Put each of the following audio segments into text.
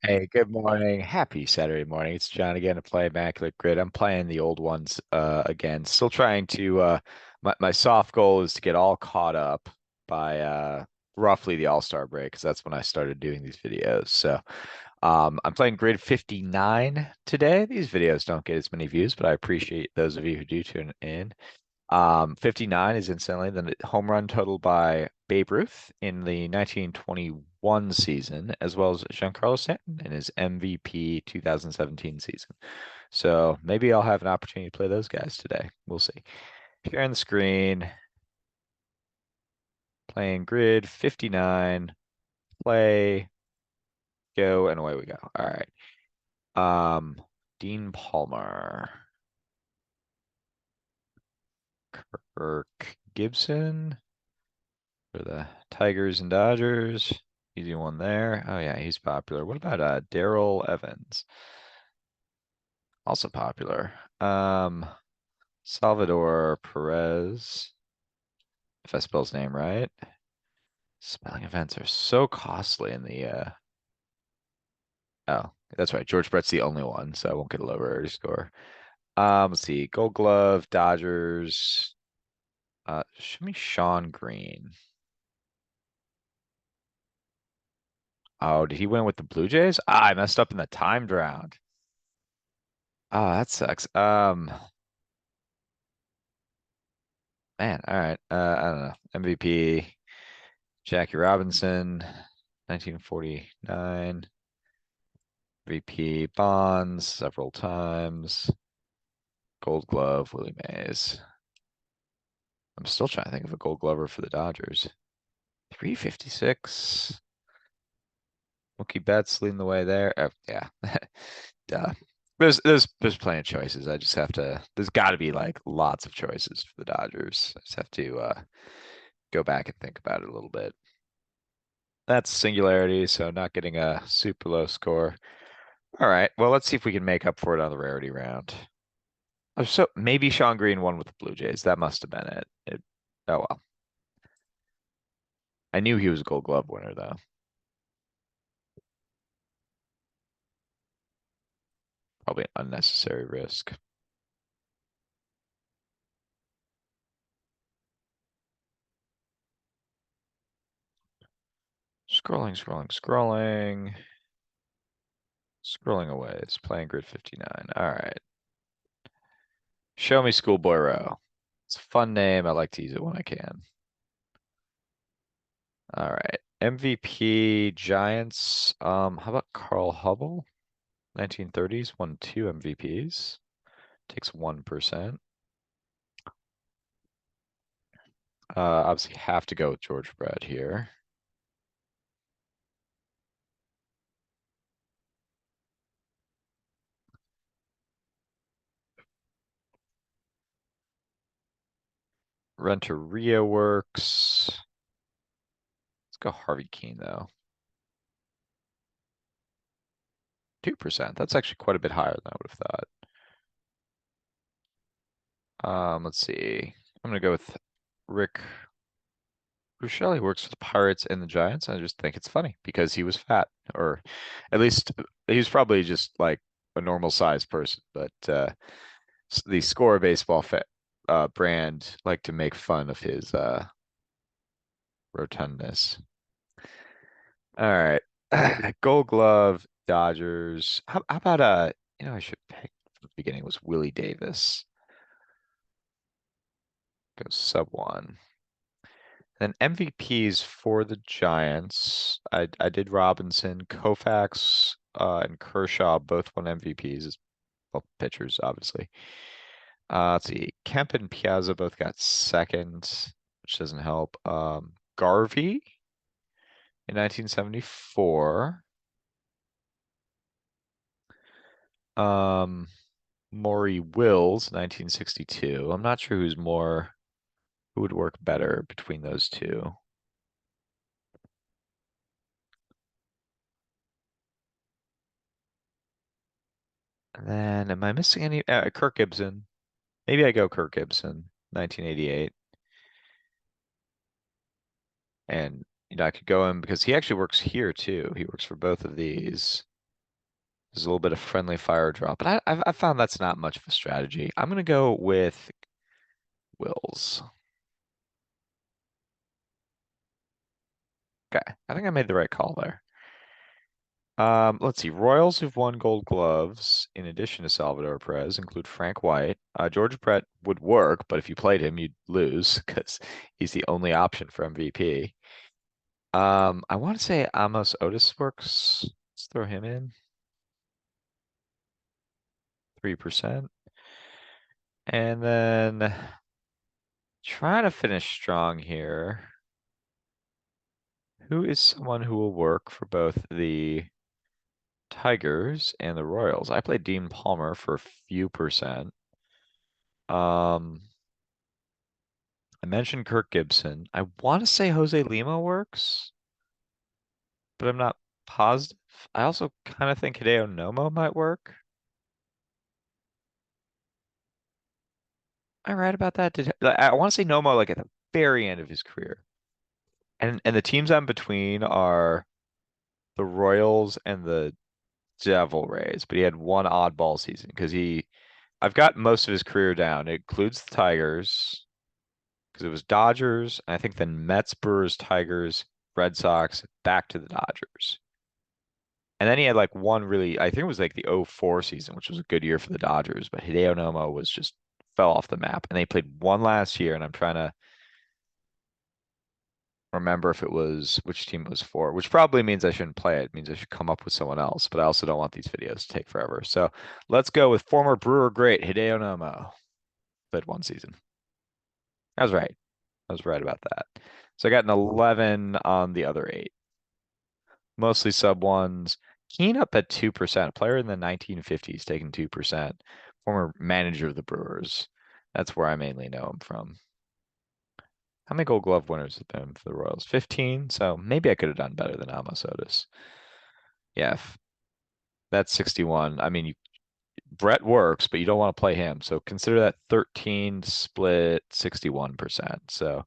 Hey, good morning. Happy Saturday morning. It's John again to play Immaculate Grid. I'm playing the old ones again. Still trying to my soft goal is to get all caught up by roughly the All-Star break because that's when I started doing these videos. So I'm playing Grid 59 today. These videos don't get as many views, but I appreciate those of you who do tune in. 59 is incidentally the home run total by Babe Ruth in the 1921 season, as well as Giancarlo Stanton in his MVP 2017 season. So maybe I'll have an opportunity to play those guys today. We'll see. Sharing the screen, playing grid 59, play, go, and away we go. All right. Dean Palmer, Kirk Gibson. For the Tigers and Dodgers. Easy one there. Oh yeah, he's popular. What about Darrell Evans? Also popular. Salvador Perez, if I spell his name right. Spelling events are so costly in the oh, that's right. George Brett's the only one, so I won't get a low rarity score. Let's see. Gold Glove, Dodgers. Show me Sean Green. Oh, did he win with the Blue Jays? Ah, I messed up in the timed round. Oh, that sucks. Man, all right. I don't know. MVP, Jackie Robinson, 1949. VP Bonds several times. Gold Glove, Willie Mays. I'm still trying to think of a Gold Glover for the Dodgers. 356. Mookie Betts leading the way there. Yeah. Duh. There's plenty of choices. I just have to. There's got to be like lots of choices for the Dodgers. I just have to go back and think about it a little bit. That's singularity, so not getting a super low score. All right, well, let's see if we can make up for it on the rarity round. Oh, so maybe Sean Green won with the Blue Jays. That must have been it. Oh well. I knew he was a Gold Glove winner though. Probably an unnecessary risk. Scrolling, scrolling, scrolling. Scrolling away. It's playing grid 59. All right. Show me Schoolboy Row. It's a fun name. I like to use it when I can. All right. MVP Giants. How about Carl Hubble? 1930s, won 2 MVPs. Takes 1%. Obviously have to go with George Brett here. Renteria works. Let's go Harvey Keene though. 2%. That's actually quite a bit higher than I would have thought. Let's see. I'm gonna go with Rick Rochelle. He works for the Pirates and the Giants. I just think it's funny because he was fat, or at least he was probably just like a normal sized person. But the Score Baseball brand like to make fun of his rotundness. All right. Gold Glove, Dodgers. How about I should pick from the beginning was Willie Davis. Go sub one. Then MVPs for the Giants. I did Robinson, Koufax, and Kershaw both won MVPs. Well, pitchers, obviously. Let's see. Kemp and Piazza both got second, which doesn't help. Garvey in 1974. Um, Maury Wills, 1962. I'm not sure who would work better between those two. And then, am I missing any? Kirk Gibson. Maybe I go Kirk Gibson, 1988. And I could go him because he actually works here too. He works for both of these. There's a little bit of friendly fire draw, but I found that's not much of a strategy. I'm gonna go with Wills. Okay, I think I made the right call there. Let's see. Royals who've won Gold Gloves, in addition to Salvador Perez, include Frank White. George Brett would work, but if you played him, you'd lose because he's the only option for MVP. I want to say Amos Otis works. Let's throw him in. 3%. And then trying to finish strong here. Who is someone who will work for both the Tigers and the Royals? I played Dean Palmer for a few percent. Um, I mentioned Kirk Gibson. I want to say Jose Lima works, but I'm not positive. I also kind of think Hideo Nomo might work. Am I right about that? I want to say Nomo like at the very end of his career. And the teams I'm between are the Royals and the Devil Rays, but he had one oddball season because I've got most of his career down. It includes the Tigers because it was Dodgers, and I think then Mets, Brewers, Tigers, Red Sox, back to the Dodgers. And then he had like one really, I think it was like the '04 season, which was a good year for the Dodgers, but Hideo Nomo was just fell off the map. And they played one last year, and I'm trying to remember if it was which team it was for, which probably means I shouldn't play it. It means I should come up with someone else, but I also don't want these videos to take forever. So let's go with former Brewer great Hideo Nomo. Played one season. I was right. I was right about that. So I got an 11 on the other eight. Mostly sub ones. Keen up at 2%. Player in the 1950s taking 2%. Former manager of the Brewers. That's where I mainly know him from. How many Gold Glove winners have been for the Royals? 15. So maybe I could have done better than Amos Otis. Yeah, that's 61. I mean, Brett works, but you don't want to play him. So consider that 13 split 61%. So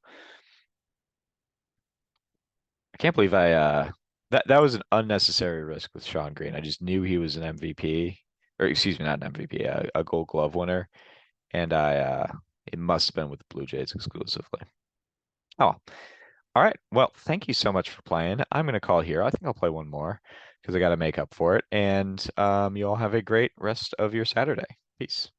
I can't believe that was an unnecessary risk with Sean Green. I just knew he was an MVP, or excuse me, not an MVP, a Gold Glove winner, and it must have been with the Blue Jays exclusively. Oh, all right. Well, thank you so much for playing. I'm gonna call here. I think I'll play one more because I got to make up for it. And you all have a great rest of your Saturday. Peace.